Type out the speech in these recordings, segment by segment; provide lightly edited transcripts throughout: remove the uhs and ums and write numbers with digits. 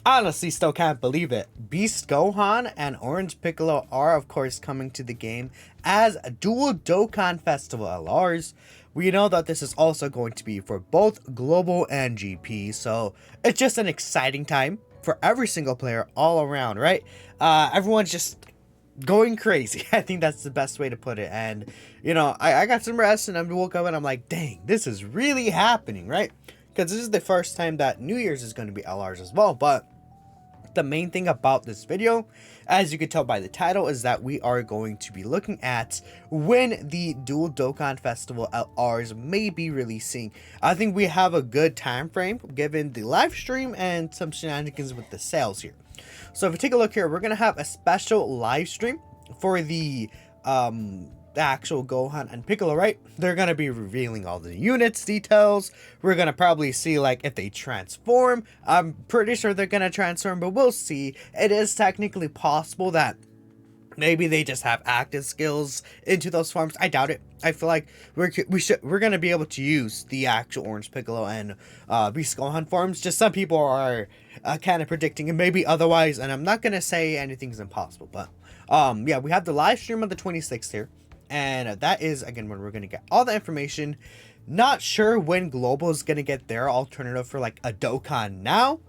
Honestly, still can't believe it. Beast Gohan and Orange Piccolo are, of course, coming to the game as a dual Dokkan Festival LRs. We know that this is also going to be for both Global and GP, so it's just an exciting time for every single player all around, right? Everyone's just going crazy. I think that's the best way to put it. And, I got some rest and I woke up and I'm like, dang, this is really happening, right? Because this is the first time that New Year's is going to be LRs as well, but the main thing about this video, as you can tell by the title, is that we are going to be looking at when the Dual Dokkan Festival LRs may be releasing. I think we have a good time frame given the live stream and some shenanigans with the sales here. So if we take a look here, we're going to have a special live stream for the actual Gohan and Piccolo, right? They're going to be revealing all the units details. We're going to probably see like if they transform. I'm pretty sure they're going to transform, but we'll see. It is technically possible that maybe they just have active skills into those forms. I doubt it. I feel like we're gonna be able to use the actual Orange Piccolo and Beast Gohan forms. Just some people are kind of predicting it, maybe otherwise, and I'm not gonna say anything's impossible. But yeah, we have the live stream on the 26th here, and that is again when we're gonna get all the information. Not sure when Global is gonna get their alternative for like a Dokkan now.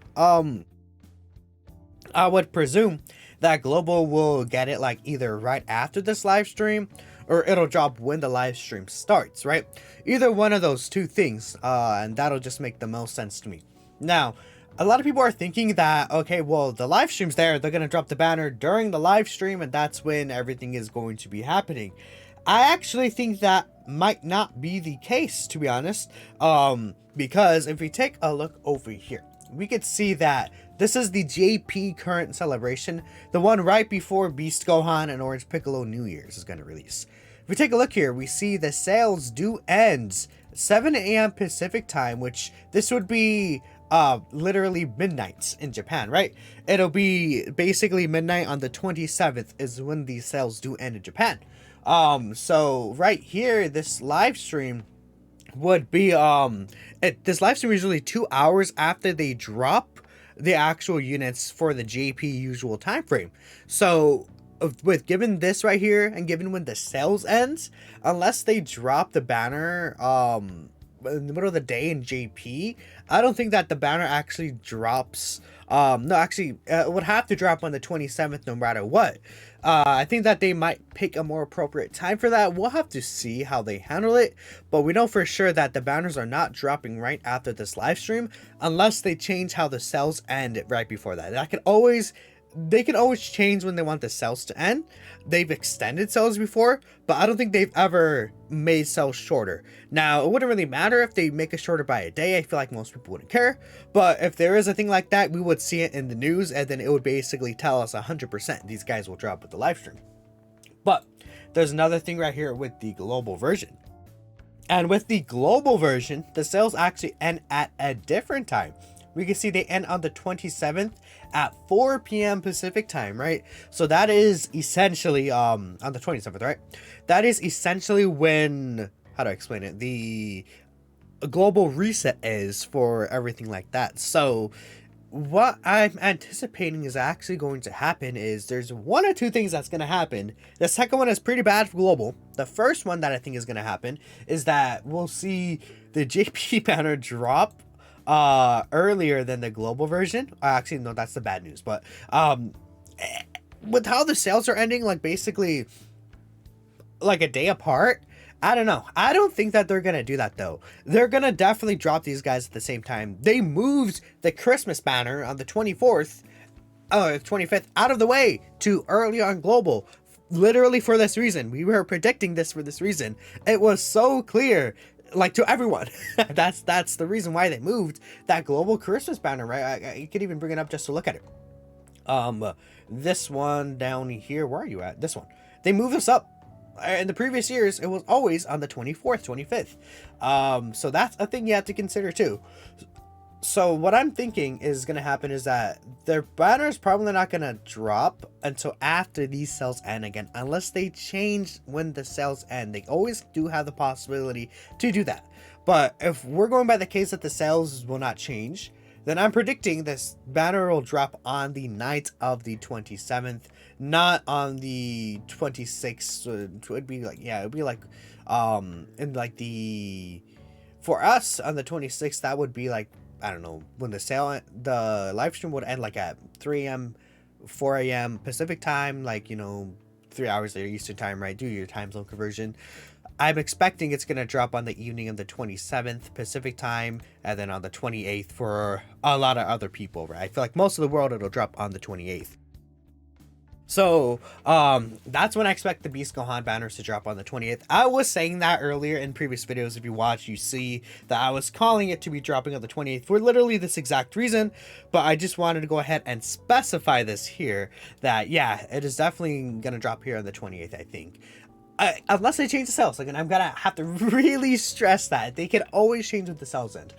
I would presume that Global will get it like either right after this live stream or it'll drop when the live stream starts, right? Either one of those two things, and that'll just make the most sense to me. Now, a lot of people are thinking that, okay, well, the live stream's there, they're going to drop the banner during the live stream, and that's when everything is going to be happening. I actually think that might not be the case, to be honest, because if we take a look over here, we could see that this is the JP current celebration, the one right before Beast Gohan and Orange Piccolo New Year's is going to release. If we take a look here, we see the sales do end 7 a.m. Pacific time, which this would be literally midnight in Japan, right? It'll be basically midnight on the 27th is when these sales do end in Japan. So right here, this live stream would be this live stream is usually 2 hours after they drop the actual units for the JP usual time frame. So with given this right here and given when the sales ends, unless they drop the banner in the middle of the day in JP, I don't think that the banner actually drops. No, actually, it would have to drop on the 27th no matter what. I think that they might pick a more appropriate time for that. We'll have to see how they handle it, but we know for sure that the banners are not dropping right after this live stream unless they change how the sales end right before that. They can always change when they want the sales to end. They've extended sales before, but I don't think they've ever made sales shorter. Now, it wouldn't really matter if they make it shorter by a day. I feel like most people wouldn't care. But if there is a thing like that, we would see it in the news, and then it would basically tell us 100% these guys will drop with the live stream. But there's another thing right here with the global version. And with the global version, the sales actually end at a different time. We can see they end on the 27th at 4 p.m. Pacific time, right? So that is essentially, on the 27th, right? That is essentially when, how do I explain it? The global reset is for everything like that. So what I'm anticipating is actually going to happen is there's one or two things that's going to happen. The second one is pretty bad for global. The first one that I think is going to happen is that we'll see the JP banner drop earlier than the global version. Actually, no, that's the bad news. But with how the sales are ending, like basically like a day apart, I don't know. I don't think that they're gonna do that though. They're gonna definitely drop these guys at the same time. They moved the Christmas banner on the 25th out of the way to early on global, literally for this reason. We were predicting this for this reason. It was so clear, like, to everyone. that's the reason why they moved that global Christmas banner, right? You could even bring it up just to look at it. This one down here, where are you at? This one. They moved this up. In the previous years, it was always on the 24th, 25th. So that's a thing you have to consider too. So what I'm thinking is going to happen is that their banner is probably not going to drop until after these sales end again, unless they change when the sales end. They always do have the possibility to do that. But if we're going by the case that the sales will not change, then I'm predicting this banner will drop on the night of the 27th, not on the 26th. It would be like, yeah, it would be like, in like for us on the 26th, that would be like, I don't know, when the live stream would end like at 3 a.m., 4 a.m. Pacific time, like, 3 hours later Eastern time, right? Do your time zone conversion. I'm expecting it's going to drop on the evening of the 27th Pacific time, and then on the 28th for a lot of other people, right? I feel like most of the world, it'll drop on the 28th. So, that's when I expect the Beast Gohan banners to drop on the 20th. I was saying that earlier in previous videos. If you watch, you see that I was calling it to be dropping on the 28th for literally this exact reason. But I just wanted to go ahead and specify this here that, yeah, it is definitely going to drop here on the 28th, I think. Unless they change the cells, like, and I'm gonna have to really stress that they can always change what the cells end.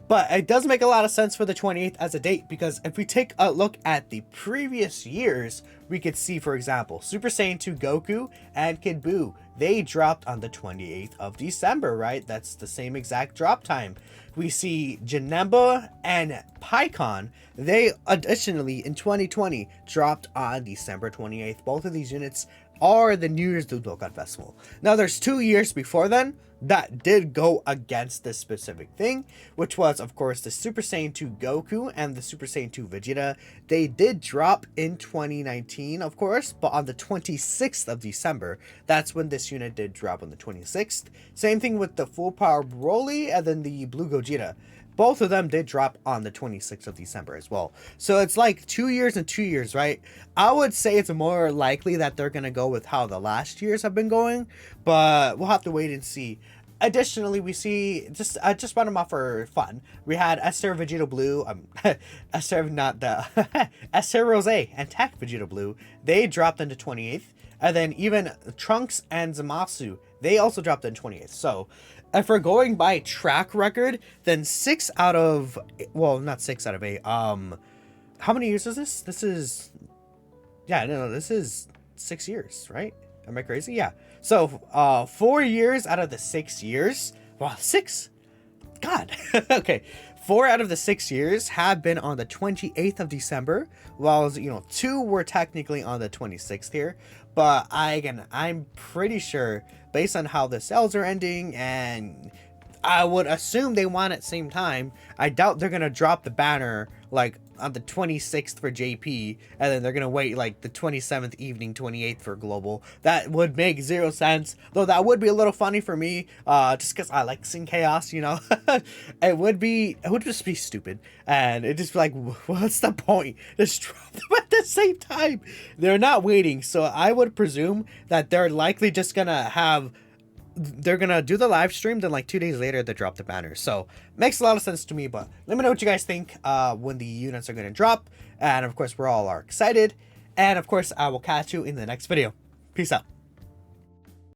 But it does make a lot of sense for the 28th as a date, because if we take a look at the previous years, we could see, for example, Super Saiyan 2 Goku and Kid Buu, they dropped on the 28th of December, right? That's the same exact drop time. We see Janemba and Piccolo, they additionally in 2020 dropped on December 28th. Both of these units are the New Year's Dokkan Festival. Now, there's 2 years before then that did go against this specific thing, which was, of course, the Super Saiyan 2 Goku and the Super Saiyan 2 Vegeta. They did drop in 2019, of course, but on the 26th of December, that's when this unit did drop on the 26th. Same thing with the Full Power Broly and then the Blue Gogeta. Both of them did drop on the 26th of December as well. So it's like 2 years and 2 years, right? I would say it's more likely that they're going to go with how the last years have been going, but we'll have to wait and see. Additionally, we see, I just brought them off for fun. We had Esther Vegeta Blue, Esther, not the, Esther Rose and Tech Vegeta Blue. They dropped into 28th. And then even Trunks and Zamasu, they also dropped in 28th. So if we're going by track record, then 6 out of, well, not 6 out of 8. How many years is this? This is, yeah, no, this is 6 years, right? Am I crazy? Yeah. So 4 years out of the 6 years. Wow, 6. God. Okay. 4 out of the 6 years have been on the 28th of December, while 2 were technically on the 26th here. But I'm pretty sure, based on how the sales are ending, and I would assume they want at the same time, I doubt they're gonna drop the banner like on the 26th for JP, and then they're gonna wait like the 27th evening, 28th for global. That would make 0 sense, though that would be a little funny for me, just because I like seeing chaos, it would just be stupid, and it just be like, what's the point? Just drop them at the same time. They're not waiting, so I would presume that they're likely just gonna do the live stream, then like 2 days later they drop the banner. So makes a lot of sense to me. But let me know what you guys think when the units are going to drop, and of course we're all excited, and of course I will catch you in the next video. Peace out.